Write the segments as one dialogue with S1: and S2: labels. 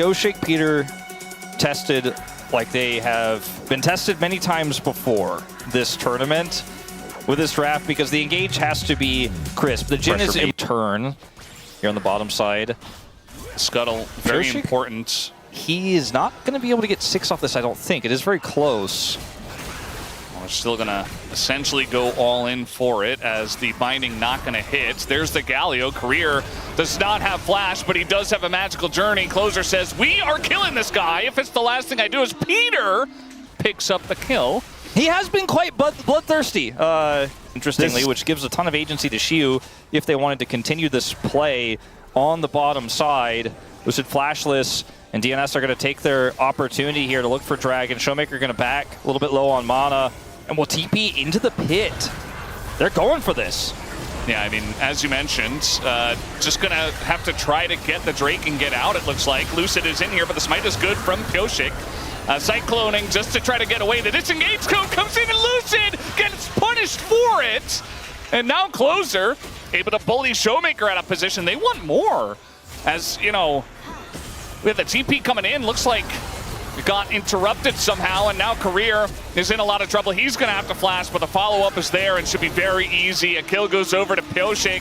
S1: Pyosik, Peter tested like they have been tested many times before this tournament with this draft, because the engage has to be crisp. The Jhin is a turn here on the bottom side.
S2: Scuttle, very
S1: Pyosik,
S2: important.
S1: He is not going to be able to get 6 off this, I don't think. It is very close.
S2: We're still going to essentially go all in for it, as the binding not going to hit. There's the Galio. Career does not have flash, but he does have a magical journey. Clozer says, we are killing this guy. If it's the last thing I do, as Peter picks up the kill.
S1: He has been quite bloodthirsty, interestingly, which gives a ton of agency to Siwoo if they wanted to continue this play on the bottom side. Lucid flashless, and DNS are going to take their opportunity here to look for Dragon. ShowMaker going to back a little bit low on mana, and will TP into the pit. They're going for this.
S2: Yeah, I mean, as you mentioned, just going to have to try to get the Drake and get out, it looks like. Lucid is in here, but the smite is good from Pyosik. Cycloning just to try to get away. The disengage code comes in, and Lucid gets punished for it. And now Clozer able to bully ShowMaker out of position. They want more. As, you know, with the TP coming in, looks like it got interrupted somehow, and now Career is in a lot of trouble. He's going to have to flash, but the follow-up is there and should be very easy. A kill goes over to Pyosik,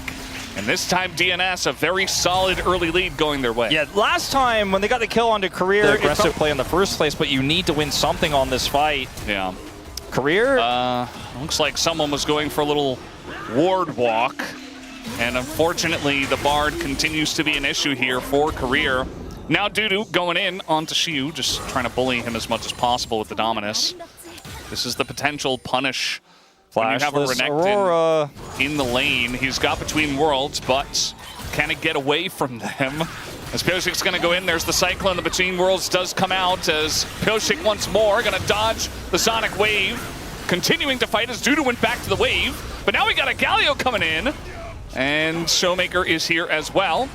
S2: and this time DNS, a very solid early lead going their way.
S1: Yeah, last time when they got the kill onto Career, the aggressive play in the first place, but you need to win something on this fight.
S2: Yeah.
S1: Career?
S2: Looks like someone was going for a little ward walk, and unfortunately the Bard continues to be an issue here for Career. Now DuDu going in onto Siwoo, just trying to bully him as much as possible with the Dominus. This is the potential punish. When you have a Renekton in the lane, he's got Between Worlds, but can it get away from them? As Pyosik's going to go in, there's the Cyclone. The Between Worlds does come out as Pyosik once more going to dodge the Sonic Wave. Continuing to fight as DuDu went back to the wave. But now we got a Galio coming in. And ShowMaker is here as well.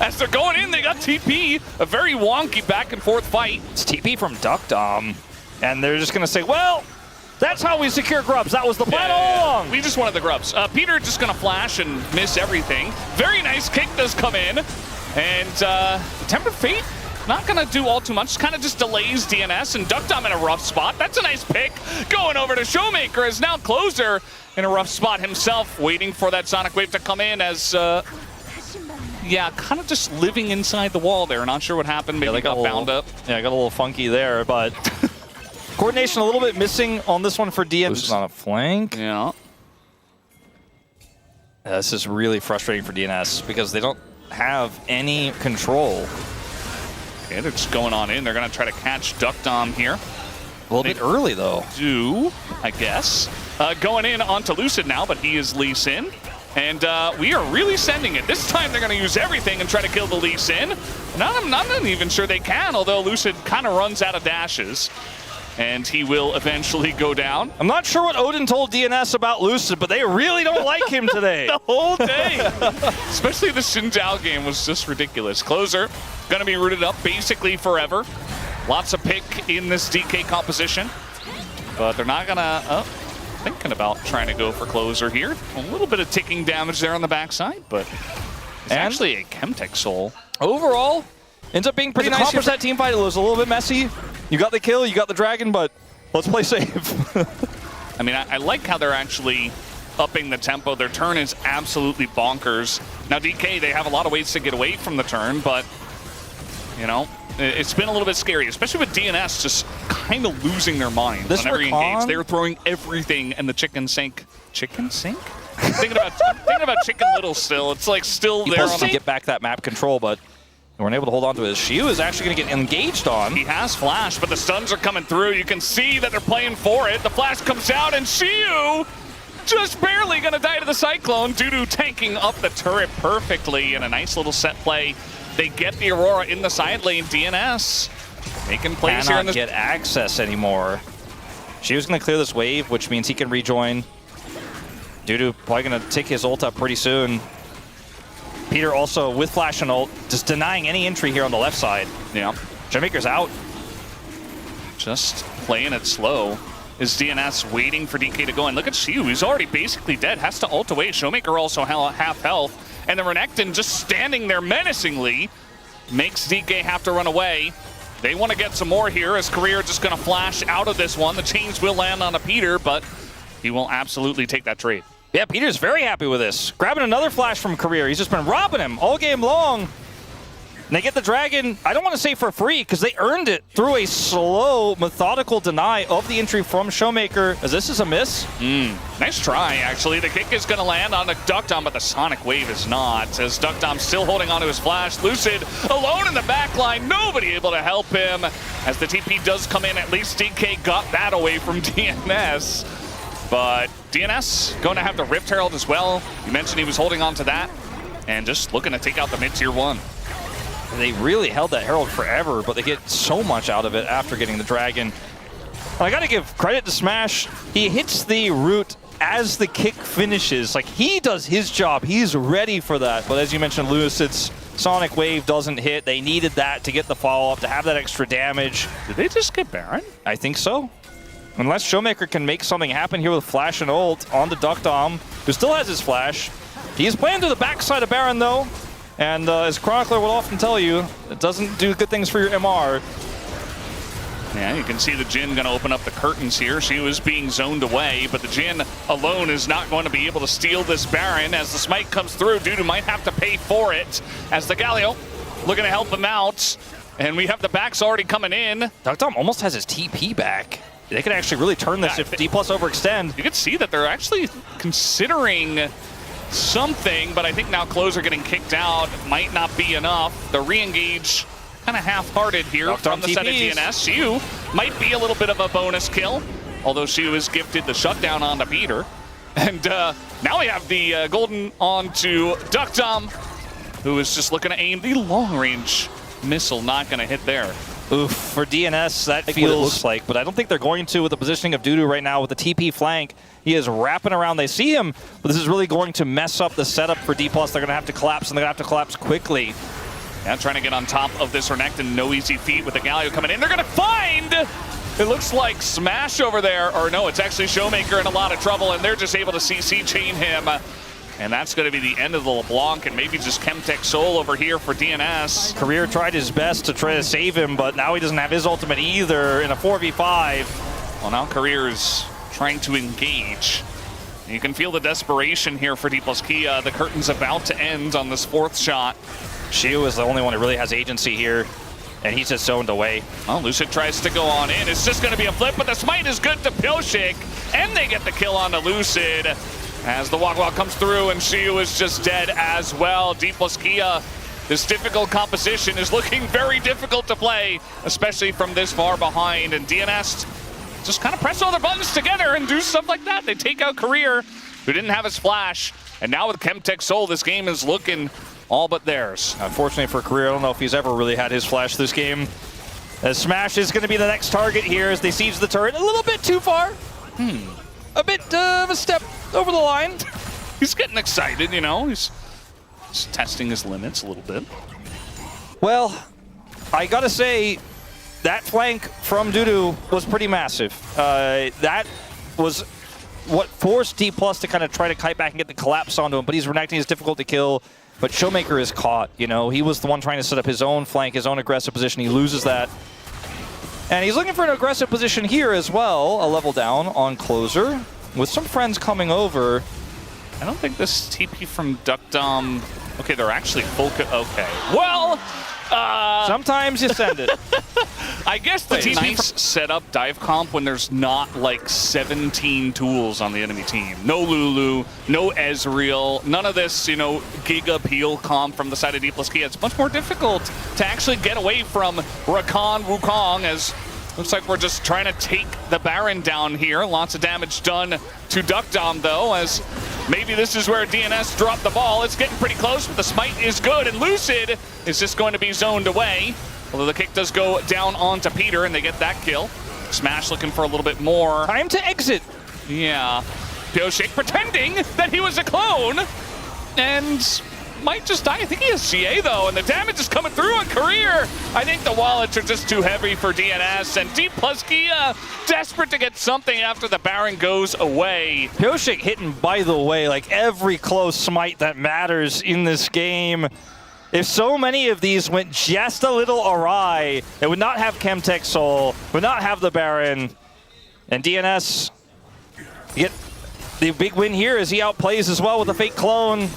S2: As they're going in, they got TP. A very wonky back and forth fight.
S1: It's TP from deokdam. And they're just going to say, well, that's how we secure grubs. That was the plan all along.
S2: We just wanted the grubs. Peter just going to flash and miss everything. Very nice kick does come in. And Tempered Fate, not going to do all too much. Kind of just delays DNS, and deokdam in a rough spot. That's a nice pick. Going over to ShowMaker is now Clozer in a rough spot himself, waiting for that Sonic Wave to come in as... yeah, kind of just living inside the wall there. Not sure what happened. Maybe got bound up.
S1: Yeah, got a little funky there, but coordination a little bit missing on this one for DN. This is on a flank.
S2: Yeah.
S1: This is really frustrating for DNS because they don't have any control.
S2: Okay, they're just going on in. They're going to try to catch deokdam here.
S1: A little bit early, though.
S2: Do, I guess. Going in onto Lucid now, but he is Lee Sin. And we are really sending it. This time they're going to use everything and try to kill the Lee Sin. And I'm not even sure they can, although Lucid kind of runs out of dashes. And he will eventually go down.
S1: I'm not sure what Odin told DNS about Lucid, but they really don't like him today.
S2: The whole day. Especially the Xin Zhao game was just ridiculous. Clozer going to be rooted up basically forever. Lots of pick in this DK composition. But they're not going to... thinking about trying to go for Clozer here. A little bit of ticking damage there on the backside, but it's actually a Chemtech Soul.
S1: Overall, ends up being pretty nice for that team fight. It was a little bit messy. You got the kill, you got the dragon, but let's play safe.
S2: I mean, I like how they're actually upping the tempo. Their turn is absolutely bonkers. Now DK, they have a lot of ways to get away from the turn, but, you know, it's been a little bit scary, especially with DNS just kind of losing their mind on every engage. They're throwing everything, and the chicken sink. Chicken sink? thinking about Chicken Little still. It's like still there.
S1: To get back that map control, but they weren't able to hold on to it. Siwoo is actually going to get engaged on.
S2: He has flash, but the stuns are coming through. You can see that they're playing for it. The flash comes out, and Siwoo just barely going to die to the Cyclone. DuDu tanking up the turret perfectly in a nice little set play. They get the Aurora in the side lane. DNS making plays here in this.
S1: Cannot get access anymore. Siwoo's going to clear this wave, which means he can rejoin. DuDu probably going to tick his ult up pretty soon. Peter also with flash and ult, just denying any entry here on the left side.
S2: Yeah.
S1: ShowMaker's out.
S2: Just playing it slow. Is DNS waiting for DK to go in? Look at Siwoo, he's already basically dead. Has to ult away. ShowMaker also half health. And the Renekton just standing there menacingly. makes DK have to run away. They want to get some more here as Career just going to flash out of this one. The chains will land on a Peter, but he will absolutely take that trade.
S1: Yeah, Peter's very happy with this. Grabbing another flash from Career. He's just been robbing him all game long. And they get the Dragon, I don't want to say for free, because they earned it through a slow, methodical deny of the entry from ShowMaker, as this is a miss.
S2: Nice try, actually. The kick is going to land on the deokdam, but the Sonic Wave is not, as deokdam still holding onto his flash. Lucid alone in the back line, nobody able to help him. As the TP does come in, at least DK got that away from DNS. But DNS going to have the Rift Herald as well. You mentioned he was holding on to that, and just looking to take out the mid-tier 1.
S1: They really held that Herald forever, but they get so much out of it after getting the Dragon. I gotta give credit to Smash. He hits the root as the kick finishes. Like, he does his job. He's ready for that. But as you mentioned, Lucid's Sonic Wave doesn't hit. They needed that to get the follow-up, to have that extra damage.
S2: Did they just get Baron?
S1: I think so. Unless ShowMaker can make something happen here with Flash and ult on the deokdam, who still has his Flash. He's playing to the backside of Baron, though. And as Chronicler will often tell you, it doesn't do good things for your MR.
S2: Yeah, you can see the Jhin going to open up the curtains here. She was being zoned away, but the Jhin alone is not going to be able to steal this Baron. As the smite comes through, DuDu might have to pay for it. As the Galio looking to help him out. And we have the backs already coming in.
S1: deokdam almost has his TP back. They could actually really turn this if Dplus overextend.
S2: You can see that they're actually considering something, but I think now Clozer getting kicked out might not be enough. The re-engage kind of half-hearted here from the side of DNS. Siwoo might be a little bit of a bonus kill, although Siwoo is gifted the shutdown onto Peter. And now we have the golden onto deokdam, who is just looking to aim the long-range missile. Not going to hit there.
S1: Oof, for DNS, that feels what it looks like, but I don't think they're going to with the positioning of DuDu right now with the TP flank. He is wrapping around. They see him, but this is really going to mess up the setup for Dplus. They're going to have to collapse, and they're going to have to collapse quickly.
S2: Yeah, trying to get on top of this Renekton. No easy feat with the Galio coming in. They're going to find, it looks like Smash over there, or no, it's actually ShowMaker in a lot of trouble, and they're just able to CC chain him. And that's going to be the end of the LeBlanc, and maybe just pentakills over here for DNS.
S1: Career tried his best to try to save him, but now he doesn't have his ultimate either in a 4v5.
S2: Well, now Career's trying to engage. You can feel the desperation here for Dplus KIA. The curtain's about to end on this 4th shot.
S1: Siwoo is the only one who really has agency here, and he's just zoned away.
S2: Well, Lucid tries to go on in. It's just going to be a flip, but the smite is good to Pyosik, and they get the kill onto Lucid. As the walk comes through, and Siwoo is just dead as well. Dplus KIA, this difficult composition is looking very difficult to play, especially from this far behind. And DNS just kind of press all their buttons together and do stuff like that. They take out Career, who didn't have his flash. And now with pentakills, this game is looking all but theirs.
S1: Unfortunately for Career, I don't know if he's ever really had his flash this game. As Smash is going to be the next target here as they siege the turret. A little bit too far. A bit of a step over the line.
S2: He's getting excited, you know. He's testing his limits a little bit.
S1: Well, I gotta say, that flank from DuDu was pretty massive. That was what forced Dplus to kind of try to kite back and get the collapse onto him, but he's Renekton, is difficult to kill. But ShowMaker is caught, you know. He was the one trying to set up his own flank, his own aggressive position. He loses that. And he's looking for an aggressive position here as well, a level down on Clozer, with some friends coming over.
S2: I don't think this TP from deokdam... Okay, they're actually full... Okay. Well,
S1: sometimes you send it.
S2: I guess the nice setup dive comp when there's not like 17 tools on the enemy team. No Lulu, no Ezreal, none of this, you know, giga peel comp from the side of Dplus KIA. It's much more difficult to actually get away from Rakan Wukong, as looks like we're just trying to take the Baron down here. Lots of damage done to deokdam though, as maybe this is where DNS dropped the ball. It's getting pretty close, but the smite is good, and Lucid is just going to be zoned away. Although the kick does go down onto Peter, and they get that kill. Smash looking for a little bit more.
S1: Time to exit.
S2: Yeah. Pyosik pretending that he was a clone, and might just die. I think he has GA though, and the damage is coming through on Career. I think the wallets are just too heavy for DNS, and Dplus KIA desperate to get something after the Baron goes away.
S1: Pyosik hitting, by the way, like every close smite that matters in this game. if so many of these went just a little awry, it would not have Chemtech Soul, would not have the Baron, and DNS get the big win here as he outplays as well with a fake clone.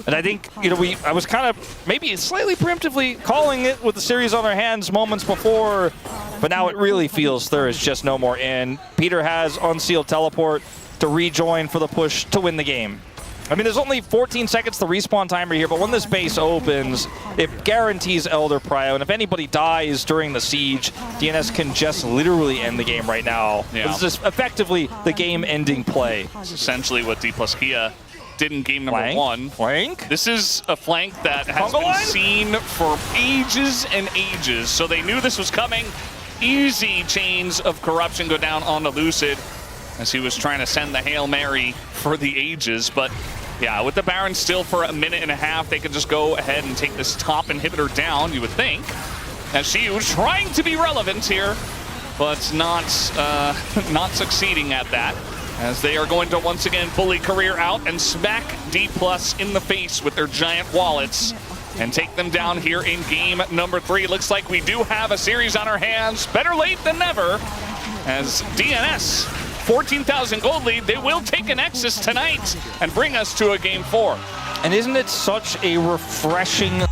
S1: And I think, you know, I was kind of maybe slightly preemptively calling it with the series on our hands moments before, but now it really feels there is just no more in. Peter has unsealed teleport to rejoin for the push to win the game. I mean, there's only 14 seconds to respawn timer here, but when this base opens, it guarantees Elder Prio, and if anybody dies during the siege, DNS can just literally end the game right now.
S2: Yeah.
S1: This is effectively the game-ending play.
S2: It's essentially what Dplus KIA did in game number one.
S1: Flank?
S2: This is a flank that has
S1: Congo
S2: been
S1: line?
S2: seen for ages and ages, so they knew this was coming. Easy chains of corruption go down onto Lucid as he was trying to send the Hail Mary for the ages, but yeah, with the Baron still for a minute and a half, they could just go ahead and take this top inhibitor down, you would think. As Siwoo trying to be relevant here, but not succeeding at that, as they are going to once again bully Career out and smack Dplus in the face with their giant wallets and take them down here in game number 3. Looks like we do have a series on our hands. Better late than never, as DNS, 14,000 gold lead, they will take a Nexus tonight and bring us to a game 4.
S1: And isn't it such a refreshing